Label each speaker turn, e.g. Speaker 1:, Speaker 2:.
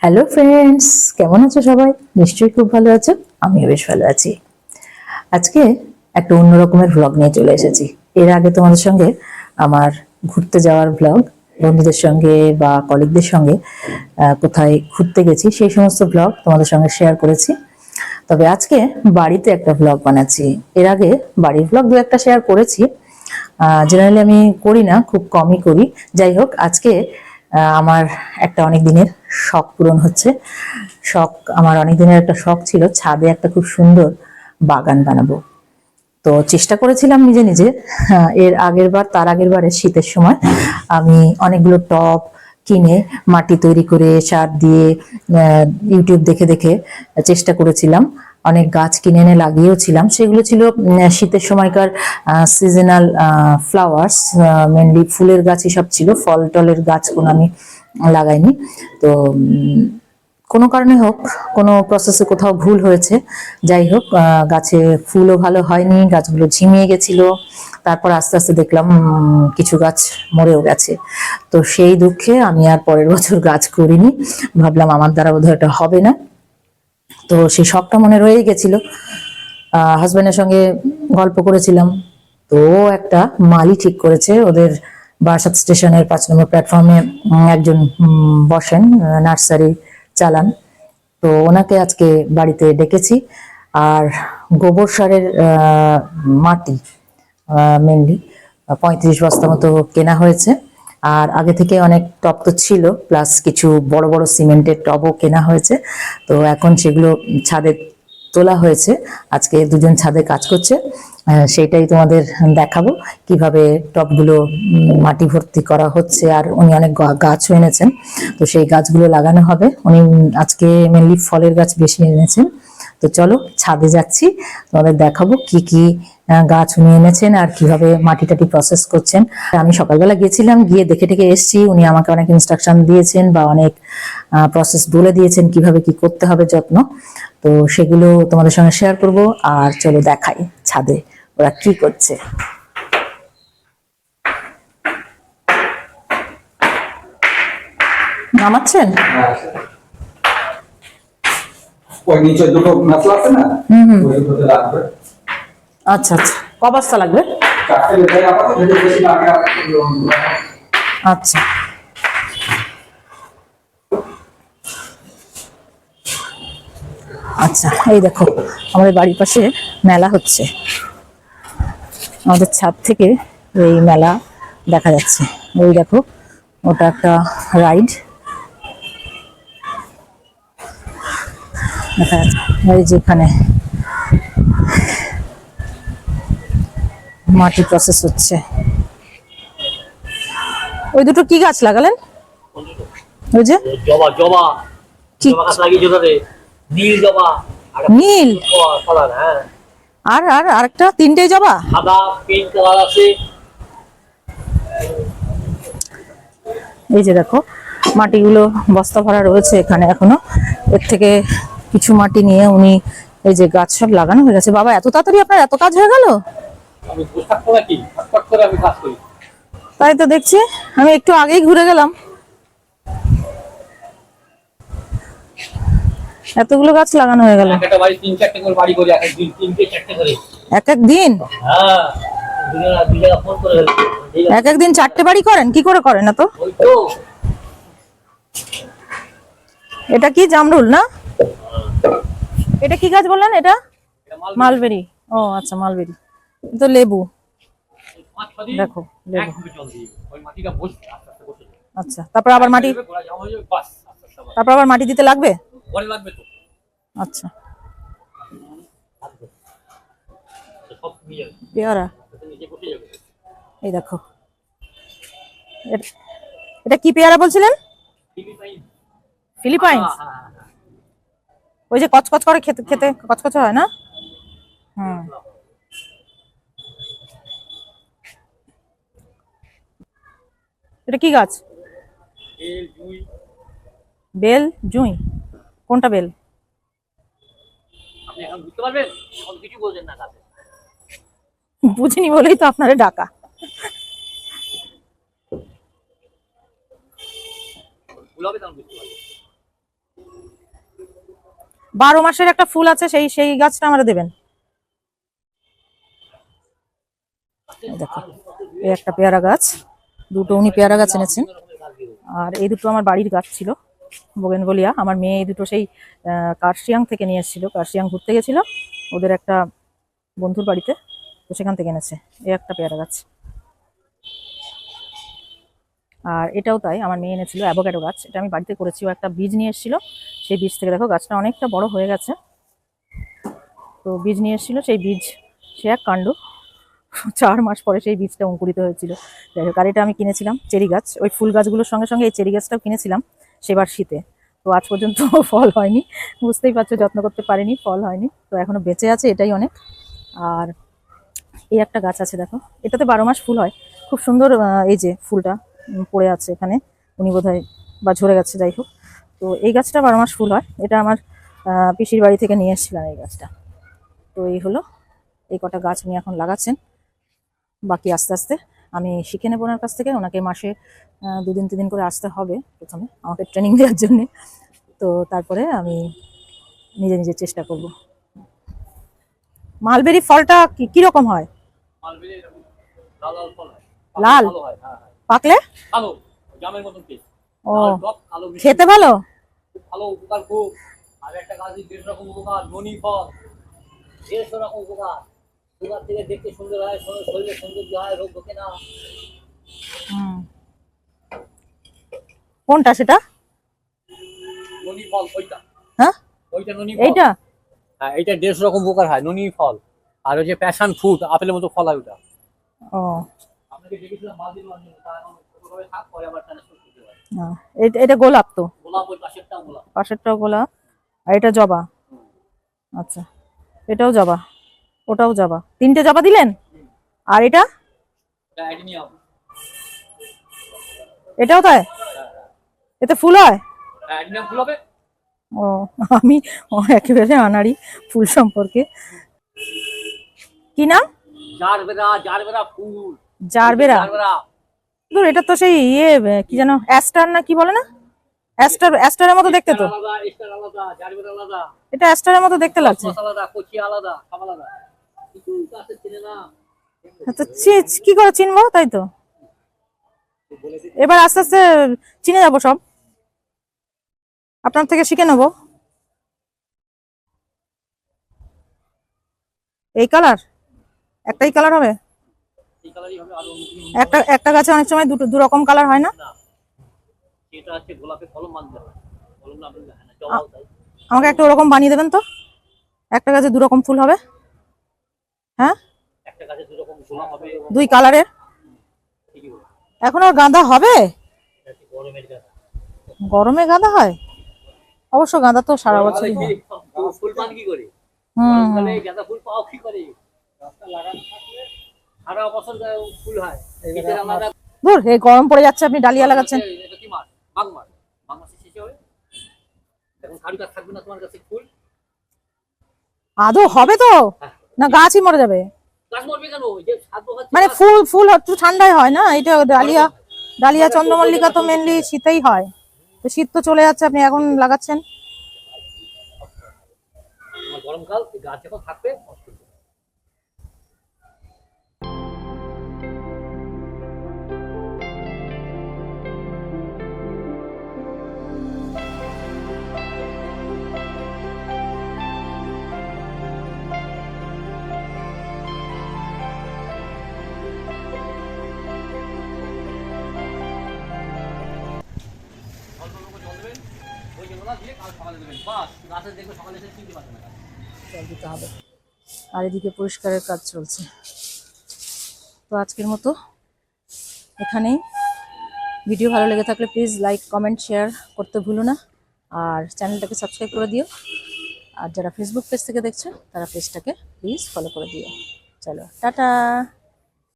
Speaker 1: Hello friends, কেমন আছো সবাই? নিশ্চয়ই খুব ভালো আছো। আমিও বেশ ভালো আছি। আজকে একটা অন্য রকমের ভ্লগ নিয়ে চলে এসেছি। এর আগে তোমাদের সঙ্গে আমার ঘুরতে যাওয়ার ভ্লগ, বন্ধুদের সঙ্গে বা কলিগদের সঙ্গে কোথায় ঘুরতে গেছি সেই সমস্ত ভ্লগ তোমাদের সঙ্গে শেয়ার করেছি। তবে আজকে বাড়িতে একটা ভ্লগ বানাচ্ছি। এর আগে বাড়ির ভ্লগ দু একটা শেয়ার করেছি, জেনারেলি আমি করি না, খুব কমই করি। যাই হোক, আজকে আমার একটা অনেক দিনের শখ পূরণ হচ্ছে। আমার অনেক দিনের একটা শখ ছিল, ছাদে একটা খুব সুন্দর বাগান বানাবো। তো চেষ্টা করেছিলাম নিজে নিজে। তার আগের বারে শীতের সময় আমি অনেকগুলো টব কিনে মাটি তৈরি করে সার দিয়ে ইউটিউব দেখে দেখে চেষ্টা করেছিলাম। অনেক গাছ কিনে এনে লাগিয়েওছিলাম। সেগুলো ছিল শীতের সময়কার সিজনাল ফ্লাওয়ার্স, মেনলি ফুলের গাছই সব ছিল, ফল টলের গাছ কোনো আমি লাগাইনি। তো কোনো কারণে হোক, কোনো প্রসেসে কোথাও ভুল হয়েছে। যাই হোক, গাছে ফুলও ভালো হয়নি, গাছগুলো ঝিমিয়ে গেছিল। তারপর আস্তে আস্তে দেখলাম কিছু গাছ মরেও গেছে। তো সেই দুঃখে আমি আর পরের বছর গাছ করিনি। ভাবলাম আমার দ্বারা বোধহয় এটা হবে না। তো সেই শখটা মনে রয়েই গেছিল। হাজব্যান্ডের সঙ্গে গল্প করেছিলাম, তো একটা মালি ঠিক করেছে। ওদের বারাসাত স্টেশনের 5 নম্বর প্ল্যাটফর্মে একজন বসেন, নার্সারি চালান। তো ওনাকে আজকে বাড়িতে ডেকেছি। আর গোবর সারের মাটি মেনলি 35 বস্তা মতো কেনা হয়েছে। আর আগে থেকে অনেক টব তো ছিল, প্লাস কিছু বড় বড় সিমেন্টের টবও কেনা হয়েছে। তো এখন সেগুলো ছাদে তোলা হয়েছে। আজকে দুজন ছাদে কাজ করছে, সেইটাই তোমাদের দেখাবো কিভাবে টবগুলো মাটি ভর্তি করা হচ্ছে। আর উনি অনেক গাছও এনেছেন, তো সেই গাছগুলো লাগানো হবে। উনি আজকে মেনলি ফলের গাছ বেশি এনেছেন। তো চলো ছাদে যাচ্ছি, তোমাদের দেখাবো কি কি গাছ উনি এনেছেন আর কিভাবে মাটি টাটি প্রসেস করছেন। আমি সকালবেলা গিয়েছিলাম, গিয়ে দেখে টেকে এসেছি। উনি আমাকে অনেক ইনস্ট্রাকশন দিয়েছেন বা অনেক প্রসেস বলে দিয়েছেন কিভাবে কি করতে হবে, যত্ন। তো সেগুলো তোমাদের সঙ্গে শেয়ার করব। আর চলো দেখাই ছাদে ওরা কি করছে। নামাচ্ছেন?
Speaker 2: ওই নিচে দুটো মশলা আছে না, ওই দুটোতে রাখবে।
Speaker 1: আচ্ছা আচ্ছা, ক বস্তা লাগবে?
Speaker 2: চারটে ভেজে রাখো, ভেজে বেশি লাগে।
Speaker 1: আচ্ছা, আচ্ছা। এই দেখো, আমাদের বাড়ির পাশে মেলা হচ্ছে। আমাদের ছাদ থেকে এই মেলা দেখা যাচ্ছে। ওই দেখো, ওটা একটা রাইড দেখা যাচ্ছে। এই যেখানে মাটি প্রসেস হচ্ছে। ওই দুটো কি গাছ লাগালেন? ওই যে
Speaker 3: জবা জবা
Speaker 1: কি
Speaker 3: জবা গাছ লাগিয়েছে ওটাতে, নীল জবা।
Speaker 1: নীল?
Speaker 3: কালার, হ্যাঁ।
Speaker 1: আর আর আরেকটা, তিনটে জবা?
Speaker 3: সাদা পিঙ্ক কালার আছে।
Speaker 1: এই যে দেখো, মাটিগুলো বস্তা ভরা রয়েছে এখানে এখনো। এর থেকে কিছু মাটি নিয়ে উনি এই যে গাছ সব লাগানো হয়ে গেছে। বাবা, এত তাড়াতাড়ি আপনার এত কাজ হয়ে গেল?
Speaker 3: আমি বসে থাকতে নাকি, ফটফট করে আমি কাজ করি।
Speaker 1: তাই তো দেখছি, আমি একটু আগেই ঘুরে গেলাম। এতগুলো গাছ লাগানো হয়ে গেল?
Speaker 3: একটা বাড়ি 3-4টে করে বাড়ি করি, এক দিন 3-4টে করে।
Speaker 1: এক এক দিন?
Speaker 3: হ্যাঁ, দুজনা ফোন করে
Speaker 1: এক এক দিন 4টে বাড়ি করেন? কি করে করেন না তো?
Speaker 3: ওই তো।
Speaker 1: এটা কি জামরুল না? এটা কি গাছ বললেন? এটা মালবেরি। ও আচ্ছা, মালবেরি তো লেবু। দেখো লেবু।
Speaker 3: ওই মাটিটা বসে আস্তে আস্তে বসে।
Speaker 1: আচ্ছা, তারপর আবার মাটি,
Speaker 3: বাস
Speaker 1: তারপর আবার মাটি দিতে লাগবে?
Speaker 3: পরে লাগবে তো।
Speaker 1: আচ্ছা।
Speaker 3: সব নিয়ে যাবে,
Speaker 1: পেয়ারা?
Speaker 3: নিচে বসে যাবে।
Speaker 1: এই দেখো, এটা কি পেয়ারা বলছিলেন? ফিলিপাইন্স? ওই যে কচকচ করে, খেতে খেতে কচকচ হয় না? হুম। এটা কি গাছ? বেল জুঁই? কোনটা বেল?
Speaker 3: আপনি এখন বুঝতে পারবেন, এখন কিছু বলছেন না কাছে।
Speaker 1: বুঝিনি বলেই তো আপনারে ডাকা।
Speaker 3: ভুল হবে তখন বুঝতে পারবেন।
Speaker 1: 12 মাসের একটা ফুল আছে, সেই সেই গাছটা আমরা দেবেন। এই দেখো, এই একটা পেয়ারা গাছ, দুটো উনি পেয়ারা গাছ এনেছেন। আর এই দুটো আমার বাড়ির গাছ ছিল, বোগেনভেলিয়া। আমার মেয়ে এই দুটো সেই কার্শিয়াং থেকে নিয়ে এসেছিল, কার্শিয়াং ঘুরতে গেছিল ওদের একটা বন্ধুর বাড়িতে, তো সেখান থেকে এনেছে। এই একটা পেয়ারা গাছ। আর এটাও তাই, আমার মেয়ে এনেছিল অ্যাভোক্যাডো গাছ, এটা আমি বাড়িতে করেছি। ও একটা বীজ নিয়ে এসেছিল, সেই বীজ থেকে দেখো গাছটা অনেকটা বড় হয়ে গেছে। তো বীজ নিয়ে এসেছিল, সেই বীজ, সে এক কাণ্ড, 4 মাস পরে সেই বীজটা অঙ্কুরিত হয়েছিল। যাই হোক, আর এটা আমি কিনেছিলাম চেরি গাছ, ওই ফুল গাছগুলোর সঙ্গে সঙ্গে এই চেরি গাছটাও কিনেছিলাম সেবার শীতে। তো আজ পর্যন্ত ফল হয়নি, বুঝতেই পারছো, যত্ন করতে পারিনি, ফল হয়নি। তো এখনো বেঁচে আছে, এটাই অনেক। আর এই একটা গাছ আছে দেখো, এটাতে 12 মাস ফুল হয়, খুব সুন্দর। এই যে ফুলটা পড়ে আছে এখানে, উনি বোধহয় বা ঝরে গেছে, যাই হোক। তো এই গাছটা 12 মাস ফুল হয়, এটা আমার পিসির বাড়ি থেকে নিয়ে এসেছিলাম এই গাছটা। তো এই হলো, এই কটা গাছ উনি এখন লাগাচ্ছেন। বাকি আস্তে আস্তে আমি শিখে নেব ওনার কাছ থেকে। ওনাকে মাসে 2 দিন 3 দিন করে আসতে হবে প্রথমে, আমাকে ট্রেনিং দেওয়ার জন্যে। তো তারপরে আমি নিজে নিজে চেষ্টা করব। মালবেরি ফলটা কিরকম হয়?
Speaker 3: মালবেরি এরকম লাল লাল ফল হয়।
Speaker 1: লাল?
Speaker 3: ভালো হয়, হ্যাঁ হ্যাঁ।
Speaker 1: পাকলে
Speaker 3: কালো, জামের মতন টেস্ট।
Speaker 1: ও,
Speaker 3: লাল টক, কালো মিষ্টি।
Speaker 1: খেতে ভালো?
Speaker 3: খুব ভালো, উপকার খুব। আর একটা গাছ 1.5 রকম উপকার, ননি ফল, 1.5 রকম উপকার। সুগার থেকে দেখতে সুন্দর হয়, শরীরে সৌন্দর্য হয়, রোগ ঢোকে না।
Speaker 1: হুম, কোনটা সেটা?
Speaker 3: ননি ফল ওইটা,
Speaker 1: হ্যাঁ,
Speaker 3: ওইটা ননি ফল।
Speaker 1: এইটা?
Speaker 3: হ্যাঁ, এইটা 1.5 রকম উপকার হয়, ননি ফল। আর ওই যে প্যাশন ফ্রুট, আপেলের মতো ফল হয় ওটা।
Speaker 1: ও,
Speaker 3: আপনাকে দেখেছিলাম মালদিন অঞ্চলে, তা এখন ওইভাবে থাক, পরে আবার ট্রান্সফার করতে হয়।
Speaker 1: এটা গোলাপ তো?
Speaker 3: গোলাপ, ওই পাশেরটাও গোলাপ।
Speaker 1: পাশেরটাও গোলাপ, আর এটা জবা। আচ্ছা, এটাও জবা, ওটাও জবা, 3টে জবা দিলেন। আর এটা?
Speaker 3: এটা অ্যাডিনিয়াম।
Speaker 1: এটাও তাই? এতে ফুল হয়?
Speaker 3: হ্যাঁ, অ্যাডিনিয়াম ফুল হবে।
Speaker 1: ও, আমি একেবারে আনাড়ি ফুল সম্পর্কে। কি নাম?
Speaker 3: জারবেরা, জারবেরা ফুল।
Speaker 1: জারবেরা?
Speaker 3: জারবেরা।
Speaker 1: ধুর, এটা তো সেই কি যেন, অ্যাস্টার না কি বলে না? অ্যাস্টারের মতো দেখতে তো।
Speaker 3: আলাদা, স্টার আলাদা, জারবেরা আলাদা।
Speaker 1: এটা অ্যাস্টারের মতো দেখতে লাগছে।
Speaker 3: কসমস আলাদা, কচি আলাদা, সব আলাদা। কিছু গাছের চেনে না।
Speaker 1: তো কি করে চিনবো? তাই তো, এবার আস্তে আস্তে চিনে যাবো সব, আপনার থেকে শিখে নেবো। এই কালার, একটাই কালার হবে?
Speaker 3: এই কালারই হবে, আরো অন্য কিছু
Speaker 1: একটা গাছে অনেক সময় দু রকম কালার হয় না?
Speaker 3: না। এটা হচ্ছে গোলাপের কলম বাঁধতে হয়। কলম না বাঁধলে হয় না, জবাও তাই।
Speaker 1: আমাকে একটা ওরকম বানিয়ে দেবেন তো, একটা গাছে 2 রকম ফুল হবে। হ্যাঁ,
Speaker 3: একটা গাছে 2 রকম গোলাপ হবে।
Speaker 1: 2 কালারের।
Speaker 3: ঠিকই বলে।
Speaker 1: এখন আর গাঁদা হবে?
Speaker 3: এটা হচ্ছে গরমের গাছ।
Speaker 1: গরমে গাঁদা হয়? অবশ্য গাঁদা তো সারা বছরই হয়।
Speaker 3: ফুল পান কি করে?
Speaker 1: হুম,
Speaker 3: গরমকালে গাঁদা ফুল পাও কি করে? গাছটা লাগানো থাকলে সারা বছর ফুল হয়। শীতের আলাদা।
Speaker 1: ধুর, এই গরম পড়ে যাচ্ছে, আপনি ডালিয়া লাগাচ্ছেন।
Speaker 3: এটা কি মাস? মাঘ মাস। মাঘ মাসে শেষে হবে। এখন খাড়ি গাছ থাকবে না তোমার কাছে ফুল।
Speaker 1: আদৌ হবে তো, না গাছই মরে যাবে?
Speaker 3: গাছ মরবে কেন? ওই যে ছাদ হচ্ছে
Speaker 1: মানে ফুল একটু ঠান্ডায় হয় না? এটা ডালিয়া চন্দ্রমল্লিকা তো মেনলি শীতেই হয়। তো শীত তো চলে যাচ্ছে, আপনি এখন লাগাচ্ছেন।
Speaker 3: তোমার গরমকাল, গাছ যখন থাকবে কষ্ট হবে। অল্প অল্প করে জল দেবেন, ওই জলটা দিয়ে কাল সকালে দেবেন, বাস। গাছে দেখবে সকালে এসে চিনতে পারবে না গাছ।
Speaker 1: জল দিতে হবে। আর এদিকে পরিষ্কারের কাজ চলছে। তো আজকের মতো এখানেই। ভিডিও ভালো লেগে থাকলে প্লিজ লাইক, কমেন্ট, শেয়ার করতে ভুলো না। আর চ্যানেলটাকে সাবস্ক্রাইব করে দিও। আর যারা ফেসবুক পেজ থেকে দেখছো তারা পেজটাকে প্লিজ ফলো করে দিও। চলো, টাটা।